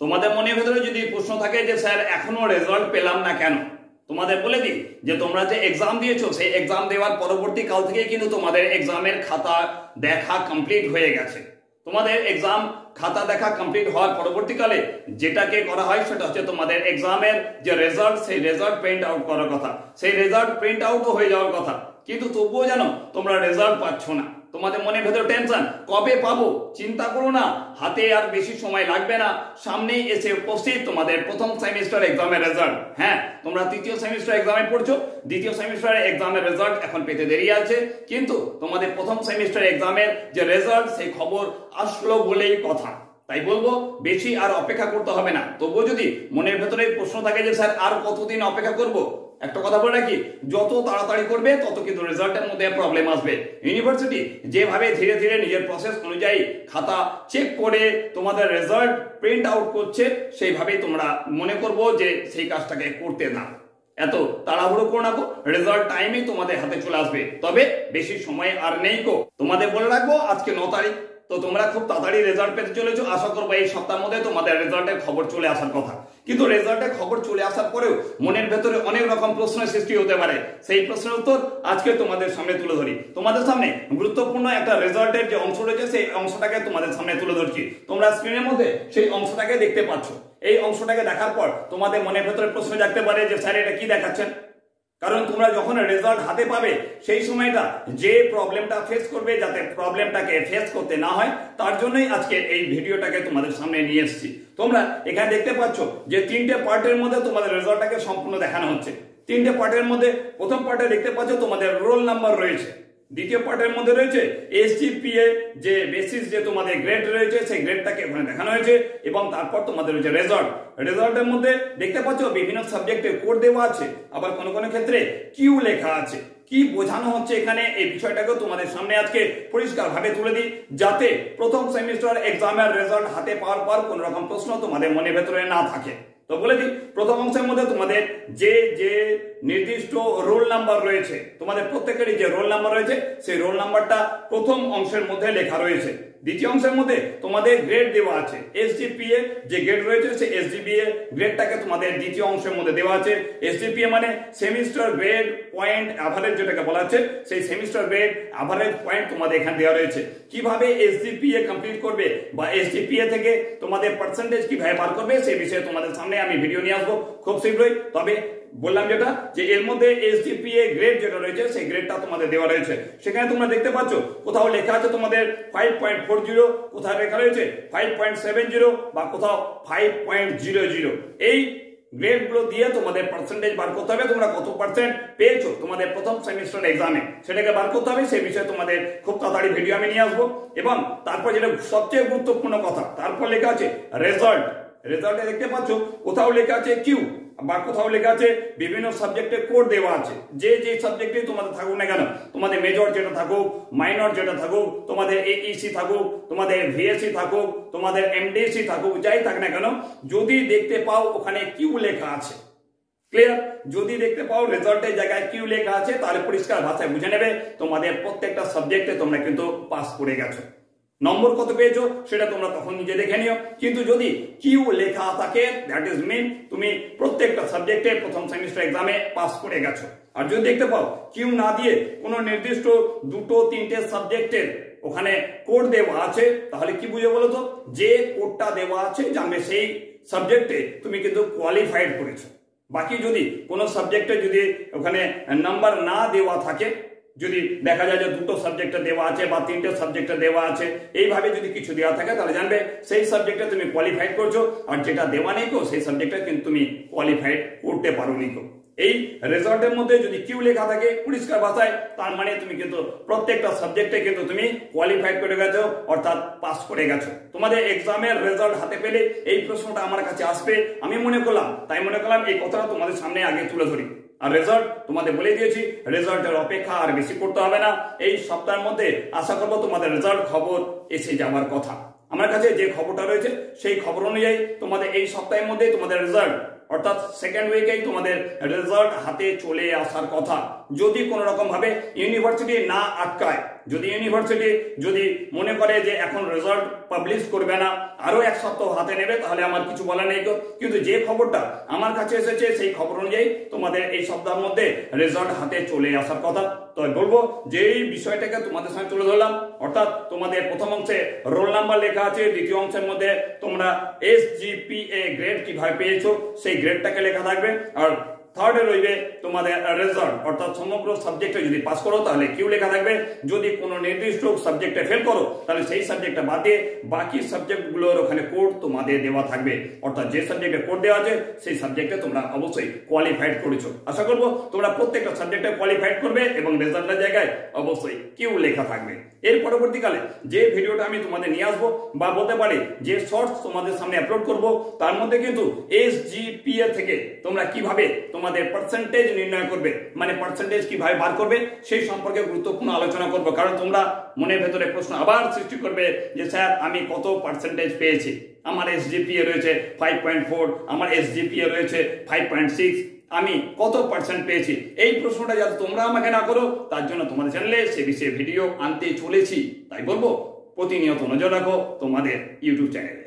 তোমাদের মনের ভেতরে যদি প্রশ্ন থাকে যে স্যার এখনো রেজাল্ট পেলাম না কেন, তোমাদের বলে দিই যে তোমরা যে এক্সাম দিয়েছো সেই এক্সাম দেওয়ার পরবর্তী কাল থেকে কিন্তু তোমাদের এক্সামের খাতা দেখা কমপ্লিট হয়ে গেছে। তোমাদের এক্সাম খাতা দেখা কমপ্লিট হওয়ার পরবর্তীকালে যেটাকে করা হয় সেটা হচ্ছে তোমাদের এক্সামের যে রেজাল্ট, সেই রেজাল্ট প্রিন্ট আউট করার কথা। সেই রেজাল্ট প্রিন্ট আউটও হয়ে যাওয়ার কথা, কিন্তু তবুও জানো তোমরা রেজাল্ট পাচ্ছ না। তোমাদের মনের ভেতর টেনশন, কবে পাবো? চিন্তা করো না, হাতে আর বেশি সময় লাগবে না, সামনেই এসে উপস্থিত তোমাদের প্রথম সেমিস্টার এক্সামের রেজাল্ট। হ্যাঁ, তোমরা তৃতীয় সেমিস্টার এক্সামে পড়ছো, দ্বিতীয় সেমিস্টারের এক্সামের রেজাল্ট এখন পেতে দেরি আছে, কিন্তু তোমাদের প্রথম সেমিস্টার এক্সামের যে রেজাল্ট সেই খবর আসলো বলেই কথা। তাই বলবো বেশি আর অপেক্ষা করতে হবে না। তবুও যদি মনের ভেতরে প্রশ্ন থাকে যে স্যার আর কতদিন অপেক্ষা করব, একটা কথা বলে রাখি, যত তাড়াতাড়ি করবে তত কিন্তু রেজাল্টের মধ্যে প্রবলেম আসবে। ইউনিভার্সিটি যেভাবে ধীরে ধীরে নিজের প্রসেস অনুযায়ী খাতা চেক করে তোমাদের রেজাল্ট প্রিন্ট আউট করছে, সেইভাবেই তোমরা মনে করবো যে সেই কাজটাকে করতে দাও। এত তাড়াহুড়ো করো না গো, রেজাল্ট টাইমে তোমাদের হাতে চলে আসবে, তবে বেশি সময় আর নেই গো। তোমাদের বলে রাখবো আজকে 9 তারিখ, তো তোমরা খুব তাড়াতাড়ি রেজাল্ট পেতে চলেছো। আশা করবো এই সপ্তাহের মধ্যে তোমাদের রেজাল্টের খবর চলে আসার কথা। কিন্তু রেজাল্টের খবর চলে আসার পরেও মনের ভেতরে অনেক রকম প্রশ্নের সৃষ্টি হতে পারে। সেই প্রশ্নের উত্তর আজকে তোমাদের সামনে তুলে ধরি। তোমাদের সামনে গুরুত্বপূর্ণ একটা রেজাল্টের যে অংশ রয়েছে সেই অংশটাকে তোমাদের সামনে তুলে ধরছি। তোমরা স্ক্রিনের মধ্যে সেই অংশটাকে দেখতে পাচ্ছ। এই অংশটাকে দেখার পর তোমাদের মনের ভেতরে প্রশ্ন জাগতে পারে যে স্যার এটা কি দেখাচ্ছেন। কারণ তোমরা যখন রেজাল্ট হাতে পাবে সেই সময়টা যে প্রবলেমটা ফেস করবে, যাতে প্রবলেমটাকে ফেস করতে না হয়, তার জন্যই আজকে এই ভিডিওটাকে তোমাদের সামনে নিয়ে এসেছি। তোমরা এখানে দেখতে পাচ্ছ যে 3টে পার্টের মধ্যে তোমাদের রেজাল্টটাকে সম্পূর্ণ দেখানো হচ্ছে। 3টে পার্টের মধ্যে প্রথম পার্টে দেখতে পাচ্ছ তোমাদের রোল নাম্বার রয়েছে, দ্বিতীয় পার্টের মধ্যে রয়েছে এসজিপিএ যে বেসিস যে তোমাদের গ্রেড রয়েছে সেই গ্রেডটাকে এখানে দেখানো হয়েছে, এবং তারপর তোমাদের রয়েছে রেজাল্ট। রেজাল্টের মধ্যে দেখতে পাচ্ছ বিভিন্ন সাবজেক্টে কোড দেওয়া আছে, আবার কোনো কোনো ক্ষেত্রে কিউ লেখা আছে। কি বোঝানো হচ্ছে এখানে এই বিষয়টাকে তোমাদের সামনে আজকে পরিষ্কারভাবে তুলে দিই, যাতে প্রথম সেমিস্টার এক্সামের রেজাল্ট হাতে পাওয়ার পর কোন রকম প্রশ্ন তোমাদের মনের ভেতরে না থাকে। তো বলে দিই, প্রথম অংশের মধ্যে তোমাদের যে যে নির্দিষ্ট রোল নাম্বার রয়েছে, তোমাদের প্রত্যেকেরই যে রোল নাম্বার রয়েছে সেই রোল নাম্বারটা প্রথম অংশের মধ্যে লেখা রয়েছে। দ্বিতীয় অংশের মধ্যে তোমাদের গ্রেড দেওয়া আছে, এসজিপিএ যে গ্রেড রয়েছে সেই এসজিপিএ গ্রেডটাকে তোমাদের দ্বিতীয় অংশের মধ্যে দেওয়া আছে। এসজিপিএ মানে সেমিস্টার গ্রেড পয়েন্ট অ্যাভারেজ যেটাকে বলা হচ্ছে, সেই সেমিস্টার গ্রেড অ্যাভারেজ পয়েন্ট তোমাদের এখানে দেওয়া রয়েছে। কিভাবে এসজিপিএ কমপ্লিট করবে বা এসজিপিএ থেকে তোমাদের পার্সেন্টেজ কিভাবে বার করবে সেই বিষয়ে তোমাদের সামনে আমি ভিডিও নিয়ে আসবো খুব শীঘ্রই। তবে বললাম যেটা যে এর মধ্যে এসজিপিএ গ্রেড যেটা রয়েছে সেই গ্রেডটা তোমাদের দেওয়া রয়েছে। সেখানে তোমরা দেখতে পাচ্ছ কোথাও লেখা আছে তোমাদের 5.40, কোথাও লেখা রয়েছে 5.70 বা কোথাও 5.00। এই গ্রেডগুলো দিয়ে তোমাদের পার্সেন্টেজ বার করতে হবে। তোমরা কত পার্সেন্ট পেয়েছো তোমাদের প্রথম সেমিস্টার এক্সামে সেটাকে বার করতে হবে। সেই বিষয়ে তোমাদের খুব তাড়াতাড়ি ভিডিও আমি নিয়ে আসবো। এবং তারপর যেটা সবচেয়ে গুরুত্বপূর্ণ কথা, তারপর লেখা আছে রেজাল্ট। রেজাল্টে দেখতে পাচ্ছ কোথাও লেখা আছে কিউ বা কোথাও লেখা আছে বিভিন্ন সাবজেক্টে কোড দেওয়া আছে। যে যে সাবজেক্টে তোমাদের থাকুক না কেন, তোমাদের মেজর যেটা থাকুক, মাইনর যেটা থাকুক, তোমাদের এইসি থাকুক, তোমাদের ভিএসসি থাকুক, তোমাদের এমডিসি থাকুক, যাই থাক না কেন, যদি দেখতে পাও ওখানে কিউ লেখা আছে, ক্লিয়ার? যদি দেখতে পাও রেজাল্টের জায়গায় কিউ লেখা আছে, তাহলে পরিষ্কার ভাষায় বুঝে নেবে তোমাদের প্রত্যেকটা সাবজেক্টে তোমরা কিন্তু পাস করে গেছো। নম্বর কত পেয়েছো সেটা তোমরা তখন নিজে দেখে নিও। কিন্তু যদি কিউ লেখা থাকে, দ্যাট ইজ মিন তুমি প্রত্যেকটা সাবজেক্টে প্রথম সেমিস্টার এক্সামে পাস করে গেছো। আর যদি দেখতে পাও কিউ না দিয়ে কোনো নির্দিষ্ট 2-3টে সাবজেক্টের ওখানে কোড দেওয়া আছে, তাহলে কি বুঝে বলো তো, যে কোডটা দেওয়া আছে জানবে সেই সাবজেক্টে তুমি কিন্তু কোয়ালিফাইড করেছো। বাকি যদি কোনো সাবজেক্টে যদি ওখানে নাম্বার না দেওয়া থাকে, যদি দেখা যায় যে 2টো সাবজেক্টে দেওয়া আছে বা 3টে সাবজেক্টে দেওয়া আছে, এইভাবে যদি কিছু দেওয়া থাকে তাহলে জানবে সেই সাবজেক্টে তুমি কোয়ালিফাইড করছো। আর যেটা দেওয়া নেই কো সেই সাবজেক্টে কিন্তু তুমি কোয়ালিফাইড করতে পারোনি কো। এই রেজাল্টের মধ্যে যদি কিউ লেখা থাকে পরিষ্কার ভাষায়, তার মানে তুমি কিন্তু প্রত্যেকটা সাবজেক্টে কিন্তু তুমি কোয়ালিফাইড করে গেছো, অর্থাৎ পাস করে গেছো। তোমাদের এক্সামের রেজাল্ট হাতে পেলে এই প্রশ্নটা আমার কাছে আসবে আমি মনে করলাম, তাই মনে করলাম এই কথাটা তোমাদের সামনে আগে তুলে ধরি। আর রেজাল্ট তোমাদের বলে দিয়েছি, রেজাল্টের অপেক্ষা আর বেশি করতে হবে না। এই সপ্তাহের মধ্যে আশা করবো তোমাদের রেজাল্ট খবর এসে যাওয়ার কথা। আমার কাছে যে খবরটা রয়েছে সেই খবর অনুযায়ী তোমাদের এই সপ্তাহের মধ্যে তোমাদের রেজাল্ট, অর্থাৎ সেকেন্ড উইকেই তোমাদের রেজাল্ট হাতে চলে আসার কথা। যদি কোনো রকম ভাবে ইউনিভার্সিটি না আটকায়, যদি ইউনিভার্সিটি যদি মনে করে যে এখন রেজাল্ট পাবলিশ করবে না, আরো এক সপ্তাহ হাতে নেবে, তাহলে আমার কিছু বলার নেই। কিন্তু যে খবরটা আমার কাছে এসেছে সেই খবর অনুযায়ী তোমাদের এই সপ্তাহের মধ্যে রেজাল্ট হাতে চলে আসার কথা। তো বলবো যে এই বিষয়টাকে তোমাদের সামনে তুলে ধরলাম, অর্থাৎ তোমাদের প্রথম অংশে রোল নাম্বার লেখা আছে, দ্বিতীয় অংশের মধ্যে তোমরা SGPA গ্রেড কিভাবে পেয়েছো সেই গ্রেডটাকে লেখা থাকবে, আর থার্ডে রইবে তোমাদের রেজাল্ট, অর্থাৎ সমগ্র সাবজেক্টে যদি পাস করো তাহলে কিউ লেখা থাকবে, যদি কোনো নির্দিষ্ট সাবজেক্টে ফেল করো তাহলে সেই সাবজেক্টটা বাদ দিয়ে বাকি সাবজেক্টগুলোর ওখানে কোড তোমাদের দেওয়া থাকবে, অর্থাৎ যে সাবজেক্টে কোড দেওয়া আছে সেই সাবজেক্টে তোমরা অবশ্যই কোয়ালিফাইড করেছো। আশা করবো তোমরা প্রত্যেকটা সাবজেক্টে কোয়ালিফাইড করবে এবং রেজাল্টের জায়গায় অবশ্যই কিউ লেখা থাকবে। এর পরবর্তীকালে যে ভিডিওটা আমি তোমাদের নিয়ে আসবো বা বলতে পারি যে শর্টস তোমাদের সামনে আপলোড করব, তার মধ্যে কিন্তু SGPA থেকে তোমরা কিভাবে তোমাদের পার্সেন্টেজ নির্ণয় করবে, মানে পার্সেন্টেজ কিভাবে বার করবে সেই সম্পর্কে গুরুত্বপূর্ণ আলোচনা করব। কারণ তোমরা মনের ভেতরে প্রশ্ন আবার সৃষ্টি করবে যে স্যার আমি কত পার্সেন্টেজ পেয়েছি, আমার SGPA রয়েছে 5.4, আমার SGPA রয়েছে 5.6, আমি কত পার্সেন্ট পেয়েছি। এই প্রশ্নটা যাতে তোমরা আমাকে না করো তার জন্য তোমাদের চ্যানেলে সে বিষয়ে ভিডিও আনতে চলেছি। তাই বলবো প্রতিনিয়ত নজর রাখো তোমাদের ইউটিউব চ্যানেলে।